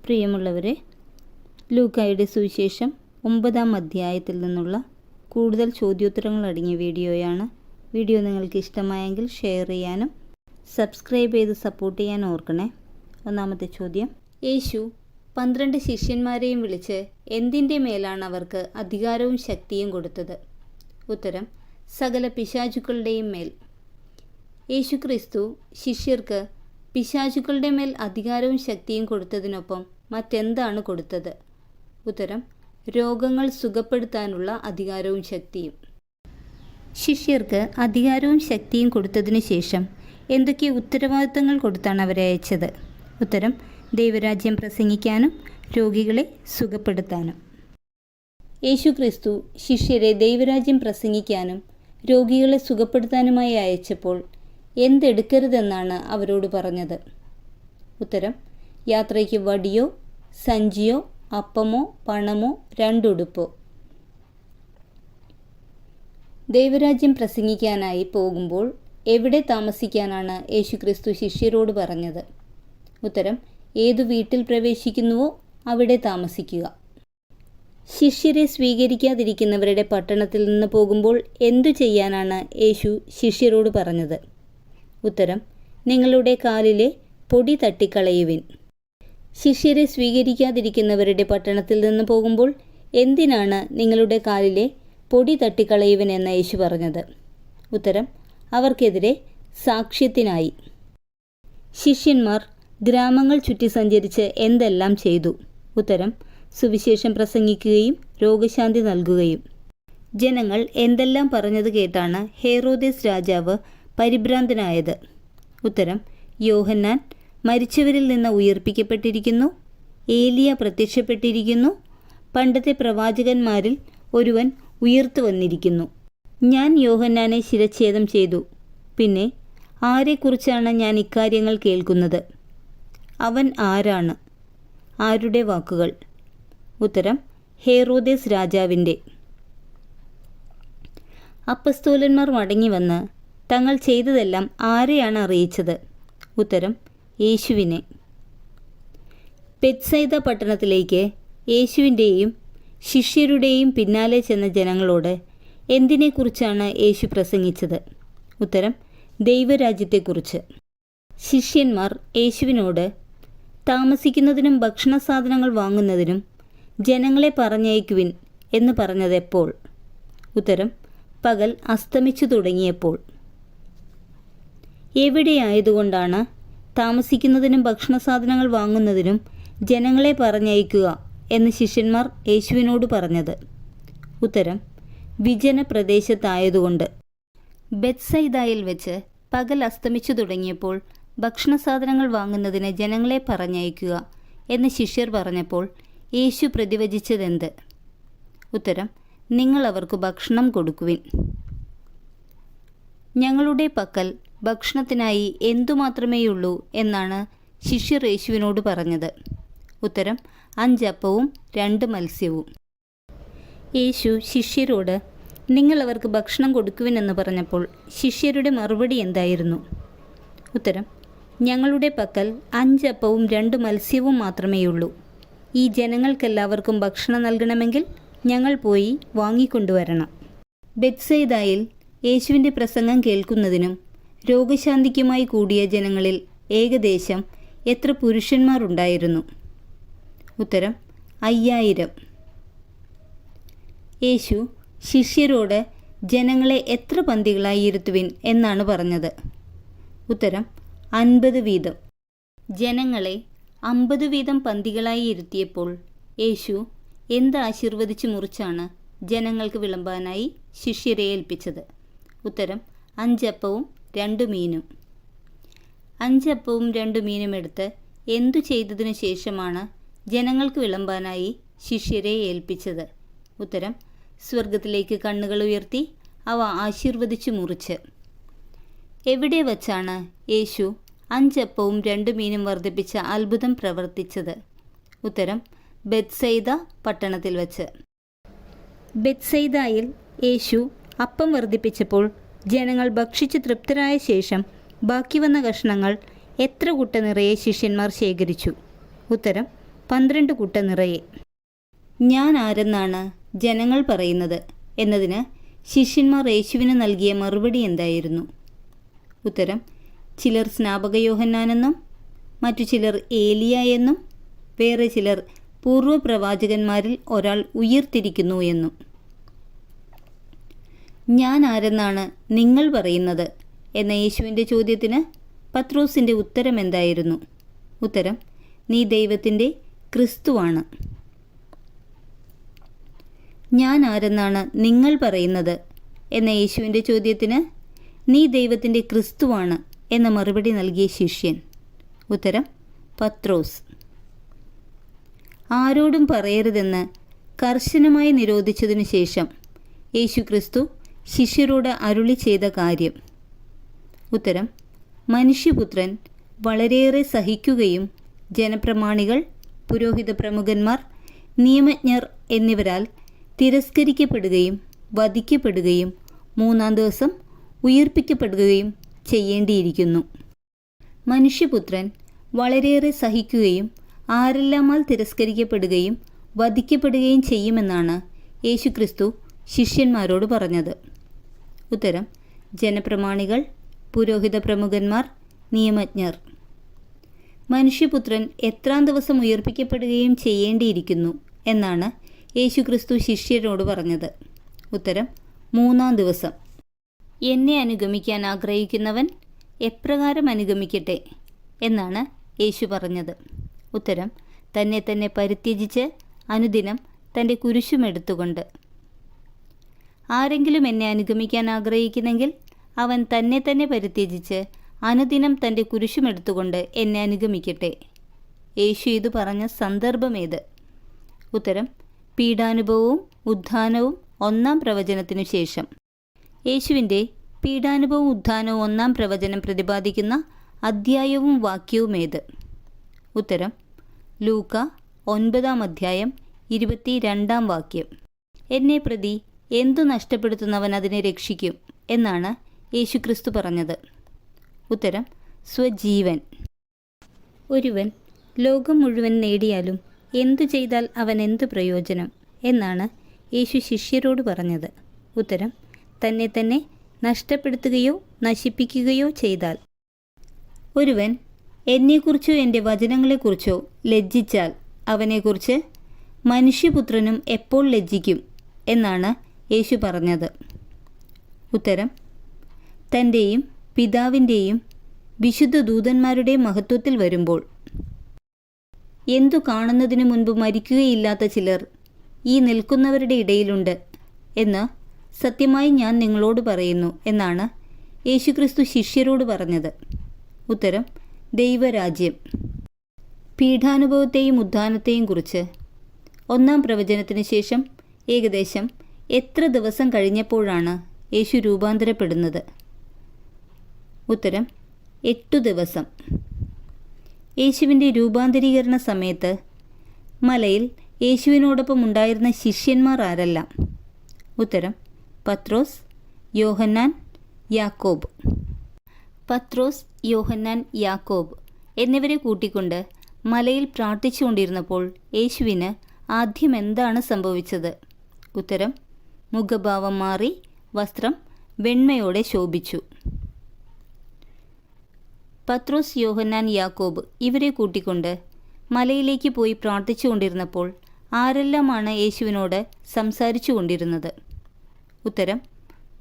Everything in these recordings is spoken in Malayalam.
പ്രിയമുള്ളവരെ, ലൂക്കായുടെ സുവിശേഷം 9-ാം അധ്യായത്തിൽ നിന്നുള്ള കൂടുതൽ ചോദ്യോത്തരങ്ങൾ അടങ്ങിയ വീഡിയോയാണ്. വീഡിയോ നിങ്ങൾക്ക് ഇഷ്ടമായെങ്കിൽ ഷെയർ ചെയ്യാനും സബ്സ്ക്രൈബ് ചെയ്ത് സപ്പോർട്ട് ചെയ്യാൻ ഓർക്കണേ. ഒന്നാമത്തെ ചോദ്യം: യേശു 12 ശിഷ്യന്മാരെയും വിളിച്ച് എന്തിൻ്റെ മേലാണ് അവർക്ക് അധികാരവും ശക്തിയും കൊടുത്തത്? ഉത്തരം: സകല പിശാചുക്കളുടെയും മേൽ. യേശുക്രിസ്തു ശിഷ്യർക്ക് പിശാചുക്കളുടെ മേൽ അധികാരവും ശക്തിയും കൊടുത്തതിനൊപ്പം മറ്റെന്താണ് കൊടുത്തത്? ഉത്തരം: രോഗങ്ങൾ സുഖപ്പെടുത്താനുള്ള അധികാരവും ശക്തിയും. ശിഷ്യർക്ക് അധികാരവും ശക്തിയും കൊടുത്തതിനു ശേഷം എന്തൊക്കെ ഉത്തരവാദിത്തങ്ങൾ കൊടുത്താണ് അവരെ അയച്ചത്? ഉത്തരം: ദൈവരാജ്യം പ്രസംഗിക്കാനും രോഗികളെ സുഖപ്പെടുത്താനും. യേശുക്രിസ്തു ശിഷ്യരെ ദൈവരാജ്യം പ്രസംഗിക്കാനും രോഗികളെ സുഖപ്പെടുത്താനുമായി അയച്ചപ്പോൾ എന്തെടുക്കരുതെന്നാണ് അവരോട് പറഞ്ഞത്? ഉത്തരം: യാത്രയ്ക്ക് വടിയോ സഞ്ചിയോ അപ്പമോ പണമോ 2 ഉടുപ്പോ. ദൈവരാജ്യം പ്രസംഗിക്കാനായി പോകുമ്പോൾ എവിടെ താമസിക്കാനാണ് യേശുക്രിസ്തു ശിഷ്യരോട് പറഞ്ഞത്? ഉത്തരം: ഏതു വീട്ടിൽ പ്രവേശിക്കുന്നുവോ അവിടെ താമസിക്കുക. ശിഷ്യരെ സ്വീകരിക്കാതിരിക്കുന്നവരുടെ പട്ടണത്തിൽ നിന്ന് പോകുമ്പോൾ എന്തു ചെയ്യാനാണ് യേശു ശിഷ്യരോട് പറഞ്ഞത്? ഉത്തരം: നിങ്ങളുടെ കാലിലെ പൊടി തട്ടിക്കളയുവിൻ. ശിഷ്യരെ സ്വീകരിക്കാതിരിക്കുന്നവരുടെ പട്ടണത്തിൽ നിന്ന് പോകുമ്പോൾ എന്തിനാണ് നിങ്ങളുടെ കാലിലെ പൊടി തട്ടിക്കളയുവിൻ എന്ന് യേശു പറഞ്ഞത്? ഉത്തരം: അവർക്കെതിരെ സാക്ഷ്യത്തിനായി. ശിഷ്യന്മാർ ഗ്രാമങ്ങൾ ചുറ്റി സഞ്ചരിച്ച് എന്തെല്ലാം ചെയ്തു? ഉത്തരം: സുവിശേഷം പ്രസംഗിക്കുകയും രോഗശാന്തി നൽകുകയും. ജനങ്ങൾ എന്തെല്ലാം പറഞ്ഞത് കേട്ടാണ് ഹെറോദേസ് രാജാവ് പരിഭ്രാന്തനായത്? ഉത്തരം: യോഹന്നാൻ മരിച്ചവരിൽ നിന്ന് ഉയർപ്പിക്കപ്പെട്ടിരിക്കുന്നു, ഏലിയ പ്രത്യക്ഷപ്പെട്ടിരിക്കുന്നു, പണ്ടത്തെ പ്രവാചകന്മാരിൽ ഒരുവൻ ഉയർത്തു വന്നിരിക്കുന്നു. ഞാൻ യോഹന്നാനെ ശിരച്ഛേദം ചെയ്തു. പിന്നെ ആരെക്കുറിച്ചാണ് ഞാൻ ഇക്കാര്യങ്ങൾ കേൾക്കുന്നത്? അവൻ ആരാണ്? ആരുടെ വാക്കുകൾ? ഉത്തരം: ഹെറോദേസ് രാജാവിൻ്റെ. അപ്പസ്തോലന്മാർ മടങ്ങി വന്ന് തങ്ങൾ ചെയ്തതെല്ലാം ആരെയാണ് അറിയിച്ചത്? ഉത്തരം: യേശുവിനെ. ബെത്സൈദ പട്ടണത്തിലേക്ക് യേശുവിൻ്റെയും ശിഷ്യരുടെയും പിന്നാലെ ചെന്ന ജനങ്ങളോട് എന്തിനെക്കുറിച്ചാണ് യേശു പ്രസംഗിച്ചത്? ഉത്തരം: ദൈവരാജ്യത്തെക്കുറിച്ച്. ശിഷ്യന്മാർ യേശുവിനോട് താമസിക്കുന്നതിനും ഭക്ഷണ സാധനങ്ങൾ വാങ്ങുന്നതിനും ജനങ്ങളെ പറഞ്ഞയക്കുവിൻ എന്ന് പറഞ്ഞത് എപ്പോൾ? ഉത്തരം: പകൽ അസ്തമിച്ചു തുടങ്ങിയപ്പോൾ. എവിടെയായതുകൊണ്ടാണ് താമസിക്കുന്നതിനും ഭക്ഷണ സാധനങ്ങൾ വാങ്ങുന്നതിനും ജനങ്ങളെ പറഞ്ഞയക്കുക എന്ന് ശിഷ്യന്മാർ യേശുവിനോട് പറഞ്ഞത്? ഉത്തരം: വിജന പ്രദേശത്തായതുകൊണ്ട്. ബെത്സൈദായിൽ വെച്ച് പകൽ അസ്തമിച്ചു തുടങ്ങിയപ്പോൾ ഭക്ഷണ സാധനങ്ങൾ വാങ്ങുന്നതിന് ജനങ്ങളെ പറഞ്ഞയക്കുക എന്ന് ശിഷ്യർ പറഞ്ഞപ്പോൾ യേശു പ്രതിവചിച്ചതെന്ത്? ഉത്തരം: നിങ്ങൾ അവർക്ക് ഭക്ഷണം കൊടുക്കുവിൻ. ഞങ്ങളുടെ പക്കൽ ഭക്ഷണത്തിനായി എന്തുമാത്രമേയുള്ളൂ എന്നാണ് ശിഷ്യർ യേശുവിനോട് പറഞ്ഞത്? ഉത്തരം: 5 അപ്പവും 2 മത്സ്യവും. യേശു ശിഷ്യരോട് നിങ്ങൾ അവർക്ക് ഭക്ഷണം കൊടുക്കുവിനെന്ന് പറഞ്ഞപ്പോൾ ശിഷ്യരുടെ മറുപടി എന്തായിരുന്നു? ഉത്തരം: ഞങ്ങളുടെ പക്കൽ 5 അപ്പവും 2 മത്സ്യവും മാത്രമേയുള്ളൂ. ഈ ജനങ്ങൾക്കെല്ലാവർക്കും ഭക്ഷണം നൽകണമെങ്കിൽ ഞങ്ങൾ പോയി വാങ്ങിക്കൊണ്ടുവരണം. ബെത്സൈദായിൽ യേശുവിൻ്റെ പ്രസംഗം കേൾക്കുന്നതിനും രോഗശാന്തിക്കുമായി കൂടിയ ജനങ്ങളിൽ ഏകദേശം എത്ര പുരുഷന്മാർ ഉണ്ടായിരുന്നു? ഉത്തരം: 5000. യേശു ശിഷ്യരോട് ജനങ്ങളെ എത്ര പന്തികളായി ഇരുത്തുവിൻ എന്നാണ് പറഞ്ഞത്? ഉത്തരം: 50 വീതം. ജനങ്ങളെ 50 വീതം പന്തികളായി ഇരുത്തിയപ്പോൾ യേശു എന്ത് ആശീർവദിച്ച് മുറിച്ചാണ് ജനങ്ങൾക്ക് വിളമ്പാനായി ശിഷ്യരെ ഏൽപ്പിച്ചത്? ഉത്തരം: 5 അപ്പവും 2 മീനും. 5 അപ്പവും 2 മീനും എടുത്ത് എന്തു ചെയ്തതിനു ശേഷമാണ് ജനങ്ങൾക്ക് വിളമ്പാനായി ശിഷ്യരെ ഏൽപ്പിച്ചത്? ഉത്തരം: സ്വർഗത്തിലേക്ക് കണ്ണുകൾ ഉയർത്തി അവ ആശീർവദിച്ചു മുറിച്ച്. എവിടെ വച്ചാണ് യേശു 5 അപ്പവും 2 മീനും വർദ്ധിപ്പിച്ച അത്ഭുതം പ്രവർത്തിച്ചത്? ഉത്തരം: ബെത്സൈദ പട്ടണത്തിൽ വച്ച്. ബെത്സൈദായിൽ യേശു അപ്പം വർദ്ധിപ്പിച്ചപ്പോൾ ജനങ്ങൾ ഭക്ഷിച്ച് തൃപ്തരായ ശേഷം ബാക്കി വന്ന കഷ്ണങ്ങൾ എത്ര കുട്ട നിറയെ ശിഷ്യന്മാർ ശേഖരിച്ചു? ഉത്തരം: 12 കുട്ട നിറയെ. ഞാൻ ആരെന്നാണ് ജനങ്ങൾ പറയുന്നത് എന്നതിന് ശിഷ്യന്മാർ യേശുവിന് നൽകിയ മറുപടി എന്തായിരുന്നു? ഉത്തരം: ചിലർ സ്നാപക യോഹന്നാനെന്നും മറ്റു ചിലർ ഏലിയ എന്നും വേറെ ചിലർ പൂർവ്വപ്രവാചകന്മാരിൽ ഒരാൾ ഉയിർത്തിരിക്കുന്നു എന്നും. ഞാൻ ആരെന്നാണ് നിങ്ങൾ പറയുന്നത് എന്ന യേശുവിൻ്റെ ചോദ്യത്തിന് പത്രോസിൻ്റെ ഉത്തരം എന്തായിരുന്നു? ഉത്തരം: നീ ദൈവത്തിൻ്റെ ക്രിസ്തുവാണ്. ഞാൻ ആരെന്നാണ് നിങ്ങൾ പറയുന്നത് എന്ന യേശുവിൻ്റെ ചോദ്യത്തിന് നീ ദൈവത്തിൻ്റെ ക്രിസ്തുവാണ് എന്ന മറുപടി നൽകിയ ശിഷ്യൻ. ഉത്തരം: പത്രോസ്. ആരോടും പറയരുതെന്ന് കർശനമായി നിരോധിച്ചതിനു ശേഷം യേശു ക്രിസ്തു ശിഷ്യരോട് അരുളി ചെയ്ത കാര്യം. ഉത്തരം: മനുഷ്യപുത്രൻ വളരെയേറെ സഹിക്കുകയും ജനപ്രമാണികൾ, പുരോഹിത പ്രമുഖന്മാർ, നിയമജ്ഞർ എന്നിവരാൽ തിരസ്കരിക്കപ്പെടുകയും വധിക്കപ്പെടുകയും 3-ാം ദിവസം ഉയിർപ്പിക്കപ്പെടുകയും ചെയ്യേണ്ടിയിരിക്കുന്നു. മനുഷ്യപുത്രൻ വളരെയേറെ സഹിക്കുകയും ആരെല്ലാമാൽ തിരസ്കരിക്കപ്പെടുകയും വധിക്കപ്പെടുകയും ചെയ്യുമെന്നാണ് യേശുക്രിസ്തു ശിഷ്യന്മാരോട് പറഞ്ഞത്. ഉത്തരം: ജനപ്രമാണികൾ, പുരോഹിത പ്രമുഖന്മാർ, നിയമജ്ഞർ. മനുഷ്യപുത്രൻ എത്രാം ദിവസം ഉയർപ്പിക്കപ്പെടുകയും ചെയ്യേണ്ടിയിരിക്കുന്നു എന്നാണ് യേശുക്രിസ്തു ശിഷ്യരോട് പറഞ്ഞത്? ഉത്തരം: 3-ാം ദിവസം. എന്നെ അനുഗമിക്കാൻ ആഗ്രഹിക്കുന്നവൻ എപ്രകാരം അനുഗമിക്കട്ടെ എന്നാണ് യേശു പറഞ്ഞത്? ഉത്തരം: തന്നെ തന്നെ പരിത്യജിച്ച് അനുദിനം തൻ്റെ കുരിശുമെടുത്തുകൊണ്ട്. ആരെങ്കിലും എന്നെ അനുഗമിക്കാൻ ആഗ്രഹിക്കുന്നെങ്കിൽ അവൻ തന്നെ തന്നെ പരിത്യജിച്ച് അനുദിനം തൻ്റെ കുരിശുമെടുത്തുകൊണ്ട് എന്നെ അനുഗമിക്കട്ടെ. യേശു ഇത് പറഞ്ഞ സന്ദർഭമേത്? ഉത്തരം: പീഡാനുഭവവും ഉത്ഥാനവും 1-ാം പ്രവചനത്തിനു ശേഷം. യേശുവിൻ്റെ പീഡാനുഭവവും ഉത്ഥാനവും 1-ാം പ്രവചനം പ്രതിപാദിക്കുന്ന അധ്യായവും വാക്യവുമേത്? ഉത്തരം: ലൂക്ക 9-ാം അധ്യായം 22-ാം വാക്യം. എന്നെ പ്രതി എന്തു നഷ്ടപ്പെടുത്തുന്നവൻ അതിനെ രക്ഷിക്കും എന്നാണ് യേശുക്രിസ്തു പറഞ്ഞത്? ഉത്തരം: സ്വജീവൻ. ഒരുവൻ ലോകം മുഴുവൻ നേടിയാലും എന്തു ചെയ്താൽ അവൻ എന്ത് പ്രയോജനം എന്നാണ് യേശു ശിഷ്യരോട് പറഞ്ഞത്? ഉത്തരം: തന്നെ തന്നെ നഷ്ടപ്പെടുത്തുകയോ നശിപ്പിക്കുകയോ ചെയ്താൽ. ഒരുവൻ എന്നെക്കുറിച്ചോ എൻ്റെ വചനങ്ങളെക്കുറിച്ചോ ലജ്ജിച്ചാൽ അവനെക്കുറിച്ച് മനുഷ്യപുത്രനും എപ്പോൾ ലജ്ജിക്കും എന്നാണ് യേശു പറഞ്ഞത്? ഉത്തരം: തൻ്റെയും പിതാവിൻ്റെയും വിശുദ്ധ ദൂതന്മാരുടെയും മഹത്വത്തിൽ വരുമ്പോൾ. എന്തു കാണുന്നതിനു മുൻപ് മരിക്കുകയില്ലാത്ത ചിലർ ഈ നിൽക്കുന്നവരുടെ ഇടയിലുണ്ട് എന്ന് സത്യമായി ഞാൻ നിങ്ങളോട് പറയുന്നു എന്നാണ് യേശുക്രിസ്തു ശിഷ്യരോട് പറഞ്ഞത്? ഉത്തരം: ദൈവരാജ്യം. പീഡാനുഭവത്തെയും ഉത്ഥാനത്തെയും കുറിച്ച് 1-ാം പ്രവചനത്തിന് ശേഷം ഏകദേശം എത്ര ദിവസം കഴിഞ്ഞപ്പോഴാണ് യേശു രൂപാന്തരപ്പെടുന്നത്? ഉത്തരം: 8 ദിവസം. യേശുവിൻ്റെ രൂപാന്തരീകരണ സമയത്ത് മലയിൽ യേശുവിനോടൊപ്പം ഉണ്ടായിരുന്ന ശിഷ്യന്മാർ ആരെല്ലാം? ഉത്തരം: പത്രോസ്, യോഹന്നാൻ, യാക്കോബ്. പത്രോസ്, യോഹന്നാൻ, യാക്കോബ് എന്നിവരെ കൂട്ടിക്കൊണ്ട് മലയിൽ പ്രാർത്ഥിച്ചുകൊണ്ടിരുന്നപ്പോൾ യേശുവിന് ആദ്യം എന്താണ് സംഭവിച്ചത്? ഉത്തരം: മുഖഭാവം മാറി വസ്ത്രം വെണ്മയോടെ ശോഭിച്ചു. പത്രോസ്, യോഹന്നാൻ, യാക്കോബ് ഇവരെ കൂട്ടിക്കൊണ്ട് മലയിലേക്ക് പോയി പ്രാർത്ഥിച്ചു കൊണ്ടിരുന്നപ്പോൾ ആരെല്ലാമാണ് യേശുവിനോട് സംസാരിച്ചു കൊണ്ടിരുന്നത്? ഉത്തരം: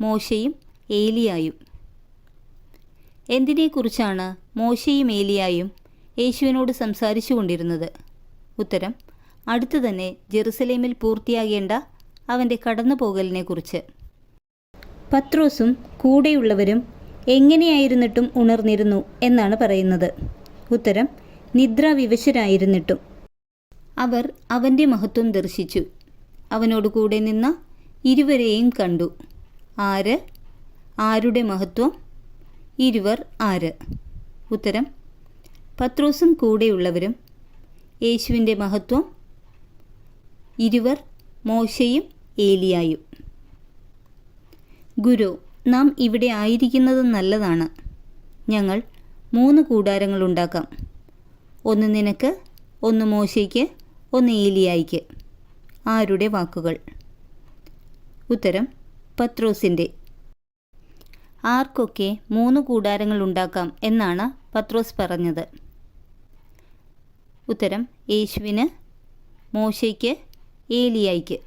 മോശയും ഏലിയായും. എന്തിനെക്കുറിച്ചാണ് മോശയും ഏലിയായും യേശുവിനോട് സംസാരിച്ചു കൊണ്ടിരുന്നത്? ഉത്തരം: അടുത്തു തന്നെ ജെറുസലേമിൽ പൂർത്തിയാകേണ്ട അവൻ്റെ കടന്നുപോകലിനെക്കുറിച്ച്. പത്രോസും കൂടെയുള്ളവരും എങ്ങനെയായിരുന്നിട്ടും ഉണർന്നിരുന്നു എന്നാണ് പറയുന്നത്? ഉത്തരം: നിദ്രാവിവശരായിരുന്നിട്ടും. അവർ അവൻ്റെ മഹത്വം ദർശിച്ചു. അവനോട് കൂടെ നിന്ന ഇരുവരെയും കണ്ടു. ആര്? ആരുടെ മഹത്വം? ഇരുവർ ആര്? ഉത്തരം: പത്രോസും കൂടെയുള്ളവരും. യേശുവിൻ്റെ മഹത്വം? ഇരുവർ മോശയും ഏലിയായും. ഗുരു, നാം ഇവിടെ ആയിരിക്കുന്നത് നല്ലതാണ്. ഞങ്ങൾ 3 കൂടാരങ്ങളുണ്ടാക്കാം. ഒന്ന് നിനക്ക്, ഒന്ന് മോശയ്ക്ക്, ഒന്ന് ഏലിയായിക്ക്. ആരുടെ വാക്കുകൾ? ഉത്തരം പത്രോസിൻ്റെ. ആർക്കൊക്കെ 3 കൂടാരങ്ങൾ ഉണ്ടാക്കാം എന്നാണ് പത്രോസ് പറഞ്ഞത്? ഉത്തരം യേശുവിന്, മോശയ്ക്ക്, ഏലിയായിക്ക്.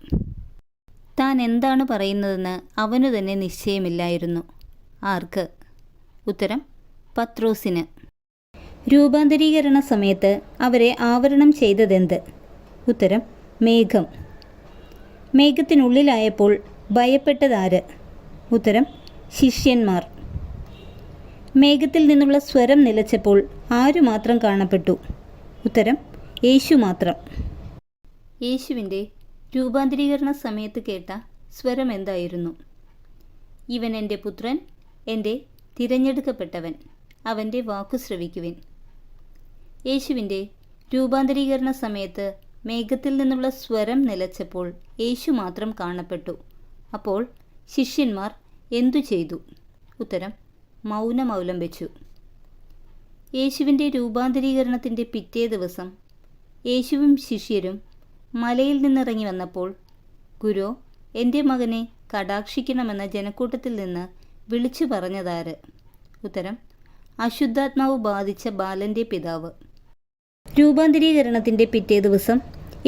താൻ എന്താണ് പറയുന്നതെന്ന് അവനു തന്നെ നിശ്ചയമില്ലായിരുന്നു. ആർക്ക്? ഉത്തരം പത്രോസിന്. രൂപാന്തരീകരണ സമയത്ത് അവരെ ആവരണം ചെയ്തതെന്ത്? ഉത്തരം മേഘം. മേഘത്തിനുള്ളിലായപ്പോൾ ഭയപ്പെട്ടതാര്? ഉത്തരം ശിഷ്യന്മാർ. മേഘത്തിൽ നിന്നുള്ള സ്വരം നിലച്ചപ്പോൾ ആരു മാത്രം കാണപ്പെട്ടു? ഉത്തരം യേശു മാത്രം. യേശുവിൻ്റെ രൂപാന്തരീകരണ സമയത്ത് കേട്ട സ്വരം എന്തായിരുന്നു? ഇവൻ എൻ്റെ പുത്രൻ, എൻ്റെ തിരഞ്ഞെടുക്കപ്പെട്ടവൻ, അവൻ്റെ വാക്കു ശ്രവിക്കുവിൻ. യേശുവിൻ്റെ രൂപാന്തരീകരണ സമയത്ത് മേഘത്തിൽ നിന്നുള്ള സ്വരം നിലച്ചപ്പോൾ യേശു മാത്രം കാണപ്പെട്ടു. അപ്പോൾ ശിഷ്യന്മാർ എന്തു ചെയ്തു? ഉത്തരം മൗനം അവലംബിച്ചു. യേശുവിൻ്റെ രൂപാന്തരീകരണത്തിൻ്റെ പിറ്റേ ദിവസം യേശുവും ശിഷ്യരും മലയിൽ നിന്നിറങ്ങി വന്നപ്പോൾ, ഗുരു, എൻ്റെ മകനെ കടാക്ഷിക്കണമെന്ന ജനക്കൂട്ടത്തിൽ നിന്ന് വിളിച്ചു പറഞ്ഞതാര്? ഉത്തരം അശുദ്ധാത്മാവ് ബാധിച്ച ബാലൻ്റെ പിതാവ്. രൂപാന്തരീകരണത്തിൻ്റെ പിറ്റേ ദിവസം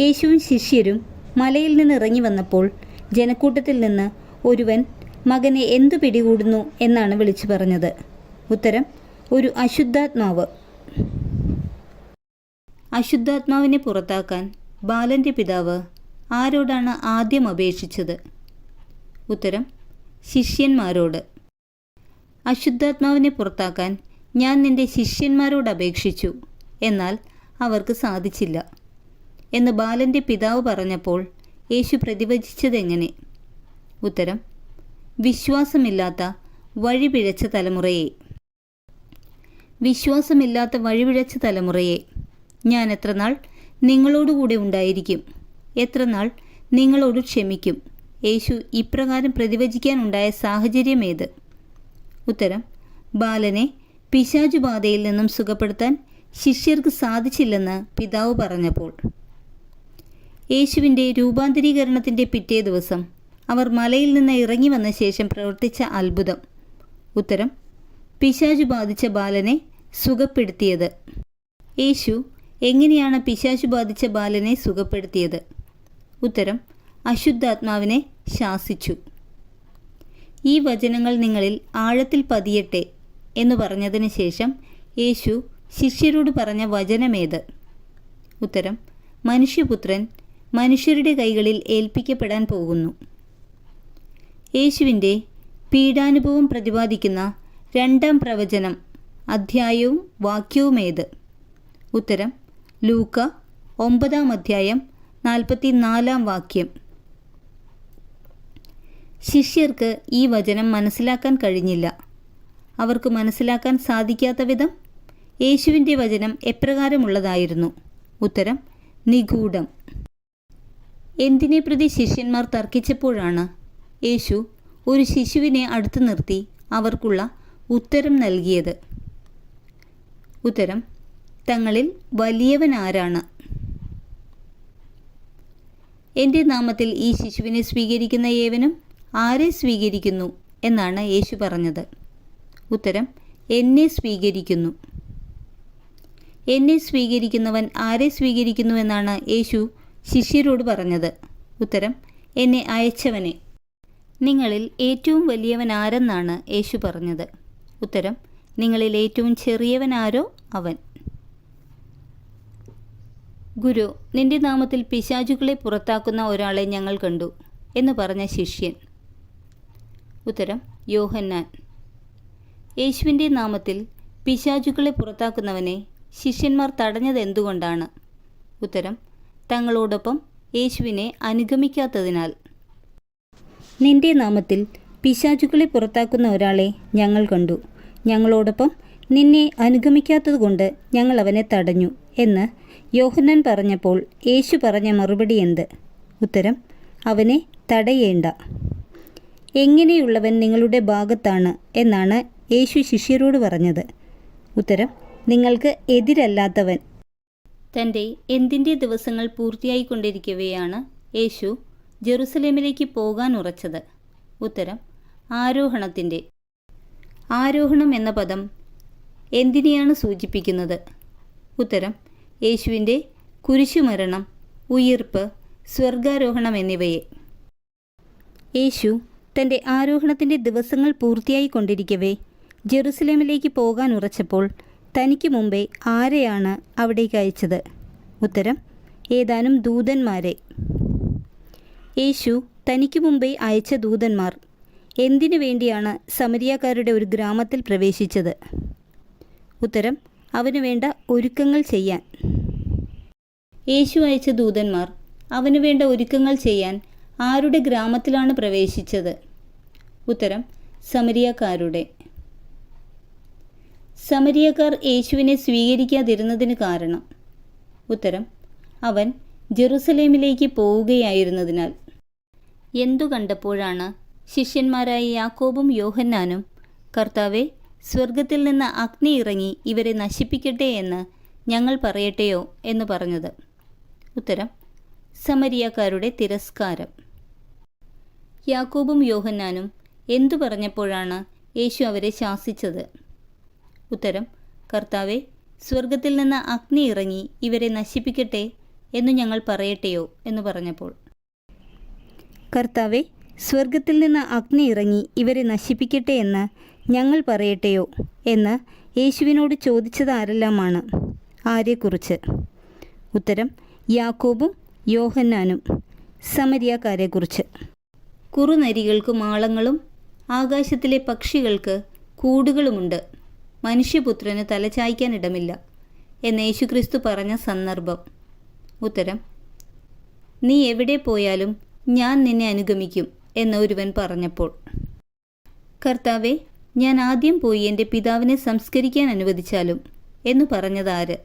യേശുവും ശിഷ്യരും മലയിൽ നിന്നിറങ്ങി വന്നപ്പോൾ ജനക്കൂട്ടത്തിൽ നിന്ന് ഒരുവൻ മകനെ എന്തു പിടികൂടുന്നു എന്നാണ് വിളിച്ചു പറഞ്ഞത്? ഉത്തരം ഒരു അശുദ്ധാത്മാവ്. അശുദ്ധാത്മാവിനെ പുറത്താക്കാൻ ബാലൻ്റെ പിതാവ് ആരോടാണ് ആദ്യം അപേക്ഷിച്ചത്? ഉത്തരം ശിഷ്യന്മാരോട്. അശുദ്ധാത്മാവിനെ പുറത്താക്കാൻ ഞാൻ നിന്റെ ശിഷ്യന്മാരോട് അപേക്ഷിച്ചു, എന്നാൽ അവർക്ക് സാധിച്ചില്ല എന്ന് ബാലൻ്റെ പിതാവ് പറഞ്ഞപ്പോൾ യേശു പ്രതിവചിച്ചതെങ്ങനെ? ഉത്തരം വിശ്വാസമില്ലാത്ത വഴിപിഴച്ച തലമുറയെ. വിശ്വാസമില്ലാത്ത വഴിപിഴച്ച തലമുറയെ, ഞാൻ എത്രനാൾ നിങ്ങളോടുകൂടെ ഉണ്ടായിരിക്കും, എത്രനാൾ നിങ്ങളോട് ക്ഷമിക്കും? യേശു ഇപ്രകാരം പ്രതിവചിക്കാനുണ്ടായ സാഹചര്യമേത്? ഉത്തരം ബാലനെ പിശാചുബാധയിൽ നിന്നും സുഖപ്പെടുത്താൻ ശിഷ്യർക്ക് സാധിച്ചില്ലെന്ന് പിതാവ് പറഞ്ഞപ്പോൾ. യേശുവിൻ്റെ രൂപാന്തരീകരണത്തിൻ്റെ പിറ്റേ ദിവസം അവർ മലയിൽ നിന്ന് ഇറങ്ങി വന്ന ശേഷം പ്രവർത്തിച്ച അത്ഭുതം? ഉത്തരം പിശാചു ബാധിച്ച ബാലനെ സുഖപ്പെടുത്തിയത്. യേശു എങ്ങനെയാണ് പിശാചു ബാധിച്ച ബാലനെ സുഖപ്പെടുത്തിയത്? ഉത്തരം അശുദ്ധാത്മാവിനെ ശാസിച്ചു. ഈ വചനങ്ങൾ നിങ്ങളിൽ ആഴത്തിൽ പതിയട്ടെ എന്ന് പറഞ്ഞതിന് ശേഷം യേശു ശിഷ്യരോട് പറഞ്ഞ വചനമേത്? ഉത്തരം മനുഷ്യപുത്രൻ മനുഷ്യരുടെ കൈകളിൽ ഏൽപ്പിക്കപ്പെടാൻ പോകുന്നു. യേശുവിൻ്റെ പീഡാനുഭവം പ്രതിപാദിക്കുന്ന 2ാം പ്രവചനം, അധ്യായവും വാക്യവുമേത്? ഉത്തരം ലൂക്ക 9-ാം അധ്യായം 44-ാം വാക്യം. ശിഷ്യർക്ക് ഈ വചനം മനസ്സിലാക്കാൻ കഴിഞ്ഞില്ല. അവർക്ക് മനസ്സിലാക്കാൻ സാധിക്കാത്ത വിധം യേശുവിൻ്റെ വചനം എപ്രകാരമുള്ളതായിരുന്നു? ഉത്തരം നിഗൂഢം. എന്തിനെ പ്രതി ശിഷ്യന്മാർ തർക്കിച്ചപ്പോഴാണ് യേശു ഒരു ശിശുവിനെ അടുത്തു നിർത്തി അവർക്കുള്ള ഉത്തരം നൽകിയത്? ഉത്തരം തങ്ങളിൽ വലിയവൻ ആരാണ്? എൻ്റെ നാമത്തിൽ ഈ ശിശുവിനെ സ്വീകരിക്കുന്ന ഏവനും ആരെ സ്വീകരിക്കുന്നു എന്നാണ് യേശു പറഞ്ഞത്? ഉത്തരം എന്നെ സ്വീകരിക്കുന്നു. എന്നെ സ്വീകരിക്കുന്നവൻ ആരെ സ്വീകരിക്കുന്നു എന്നാണ് യേശു ശിഷ്യരോട് പറഞ്ഞത്? ഉത്തരം എന്നെ അയച്ചവനെ. നിങ്ങളിൽ ഏറ്റവും വലിയവൻ ആരെന്നാണ് യേശു പറഞ്ഞത്? ഉത്തരം നിങ്ങളിൽ ഏറ്റവും ചെറിയവൻ ആരോ അവൻ. ഗുരു, നിന്റെ നാമത്തിൽ പിശാചുകളെ പുറത്താക്കുന്ന ഒരാളെ ഞങ്ങൾ കണ്ടു എന്ന് പറഞ്ഞ ശിഷ്യൻ? ഉത്തരം യോഹന്നാൻ. യേശുവിൻ്റെ നാമത്തിൽ പിശാചുകളെ പുറത്താക്കുന്നവനെ ശിഷ്യന്മാർ തടഞ്ഞത് എന്തുകൊണ്ടാണ്? ഉത്തരം തങ്ങളോടൊപ്പം യേശുവിനെ അനുഗമിക്കാത്തതിനാൽ. നിന്റെ നാമത്തിൽ പിശാചുകളെ പുറത്താക്കുന്ന ഒരാളെ ഞങ്ങൾ കണ്ടു, ഞങ്ങളോടൊപ്പം നിന്നെ അനുഗമിക്കാത്തതുകൊണ്ട് ഞങ്ങൾ അവനെ തടഞ്ഞു എന്ന് യോഹന്നാൻ പറഞ്ഞപ്പോൾ യേശു പറഞ്ഞ മറുപടി എന്ത്? ഉത്തരം അവനെ തടയേണ്ട. എങ്ങനെയുള്ളവൻ നിങ്ങളുടെ ഭാഗത്താണ് എന്നാണ് യേശു ശിഷ്യരോട് പറഞ്ഞത്? ഉത്തരം നിങ്ങൾക്ക് എതിരല്ലാത്തവൻ. തൻ്റെ എന്തിൻ്റെ ദിവസങ്ങൾ പൂർത്തിയായിക്കൊണ്ടിരിക്കവെയാണ് യേശു ജെറുസലേമിലേക്ക് പോകാൻ ഉറച്ചത്? ഉത്തരം: ആരോഹണത്തിൻ്റെ. ആരോഹണം എന്ന പദം എന്തിനെയാണ് സൂചിപ്പിക്കുന്നത്? ഉത്തരം: യേശുവിൻ്റെ കുരിശുമരണം, ഉയിർപ്പ്, സ്വർഗാരോഹണം എന്നിവയെ. യേശു തൻ്റെ ആരോഹണത്തിൻ്റെ ദിവസങ്ങൾ പൂർത്തിയായിക്കൊണ്ടിരിക്കവേ ജെറുസലേമിലേക്ക് പോകാൻ ഉറച്ചപ്പോൾ തനിക്ക് മുമ്പേ ആരെയാണ് അവിടേക്ക് അയച്ചത്? ഉത്തരം: ഏതാനും ദൂതന്മാരെ. യേശു തനിക്ക് മുമ്പേ അയച്ച ദൂതന്മാർ എന്തിനു വേണ്ടിയാണ് സമരിയാക്കാരുടെ ഒരു ഗ്രാമത്തിൽ പ്രവേശിച്ചത്? ഉത്തരം: അവന് വേണ്ട ഒരുക്കങ്ങൾ ചെയ്യാൻ. യേശു അയച്ച ദൂതന്മാർ അവന് വേണ്ട ഒരുക്കങ്ങൾ ചെയ്യാൻ ആരുടെ ഗ്രാമത്തിലാണ് പ്രവേശിച്ചത്? ഉത്തരം: സമരിയാക്കാരുടെ. സമരിയാക്കാർ യേശുവിനെ സ്വീകരിക്കാതിരുന്നതിന് കാരണം? ഉത്തരം: അവൻ ജെറുസലേമിലേക്ക് പോവുകയായിരുന്നതിനാൽ. എന്തു കണ്ടപ്പോഴാണ് ശിഷ്യന്മാരായ യാക്കോബും യോഹന്നാനും കർത്താവെ, സ്വർഗത്തിൽ നിന്ന് അഗ്നി ഇറങ്ങി ഇവരെ നശിപ്പിക്കട്ടെ എന്ന് ഞങ്ങൾ പറയട്ടെയോ എന്ന് പറഞ്ഞത്? ഉത്തരം: സമരിയാക്കാരുടെ തിരസ്കാരം. യാക്കോബും യോഹന്നാനും എന്തു പറഞ്ഞപ്പോഴാണ് യേശു അവരെ ശാസിച്ചത്? ഉത്തരം: കർത്താവെ, സ്വർഗത്തിൽ നിന്ന് അഗ്നി ഇറങ്ങി ഇവരെ നശിപ്പിക്കട്ടെ എന്ന് ഞങ്ങൾ പറയട്ടെയോ എന്ന് പറഞ്ഞപ്പോൾ. കർത്താവെ, സ്വർഗത്തിൽ നിന്ന് അഗ്നി ഇറങ്ങി ഇവരെ നശിപ്പിക്കട്ടെ എന്ന് ഞങ്ങൾ പറയട്ടെയോ എന്ന് യേശുവിനോട് ചോദിച്ചത് ആരെല്ലാമാണ്? ആരെക്കുറിച്ച്? ഉത്തരം: യാക്കോബും യോഹന്നാനും സമരിയാക്കാരെക്കുറിച്ച്. കുറുനരികൾക്ക് മാളങ്ങളും ആകാശത്തിലെ പക്ഷികൾക്ക് കൂടുകളുമുണ്ട്, മനുഷ്യപുത്രന് തലചായ്ക്കാൻ ഇടമില്ല എന്ന് യേശുക്രിസ്തു പറഞ്ഞ സന്ദർഭം. ഉത്തരം: നീ എവിടെ പോയാലും ഞാൻ നിന്നെ അനുഗമിക്കും എന്ന് ഒരുവൻ പറഞ്ഞപ്പോൾ. കർത്താവെ, ഞാൻ ആദ്യം പോയി എൻ്റെ പിതാവിനെ സംസ്കരിക്കാൻ അനുവദിച്ചാലും എന്ന് പറഞ്ഞതാര്?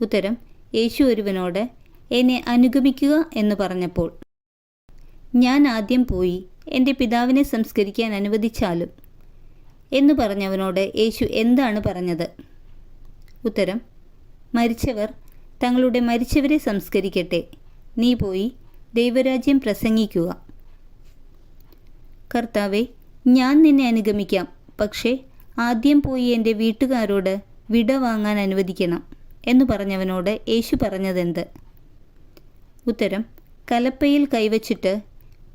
ഉത്തരം: യേശു ഒരുവനോട് എന്നെ അനുഗമിക്കുക എന്ന് പറഞ്ഞപ്പോൾ. ഞാൻ ആദ്യം പോയി എൻ്റെ പിതാവിനെ സംസ്കരിക്കാൻ അനുവദിച്ചാലും എന്ന് പറഞ്ഞവനോട് യേശു എന്താണ് പറഞ്ഞത്? ഉത്തരം: മരിച്ചവർ തങ്ങളുടെ മരിച്ചവരെ സംസ്കരിക്കട്ടെ, നീ പോയി ദൈവരാജ്യം പ്രസംഗിക്കുക. കർത്താവെ, ഞാൻ നിന്നെ അനുഗമിക്കാം, പക്ഷേ ആദ്യം പോയി എൻ്റെ വീട്ടുകാരോട് വിട വാങ്ങാൻ അനുവദിക്കണം എന്ന് പറഞ്ഞവനോട് യേശു പറഞ്ഞതെന്ത്? ഉത്തരം: കലപ്പയിൽ കൈവച്ചിട്ട്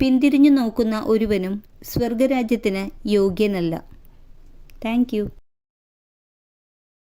പിന്തിരിഞ്ഞു നോക്കുന്ന ഒരുവനും സ്വർഗരാജ്യത്തിന് യോഗ്യനല്ല. Thank U.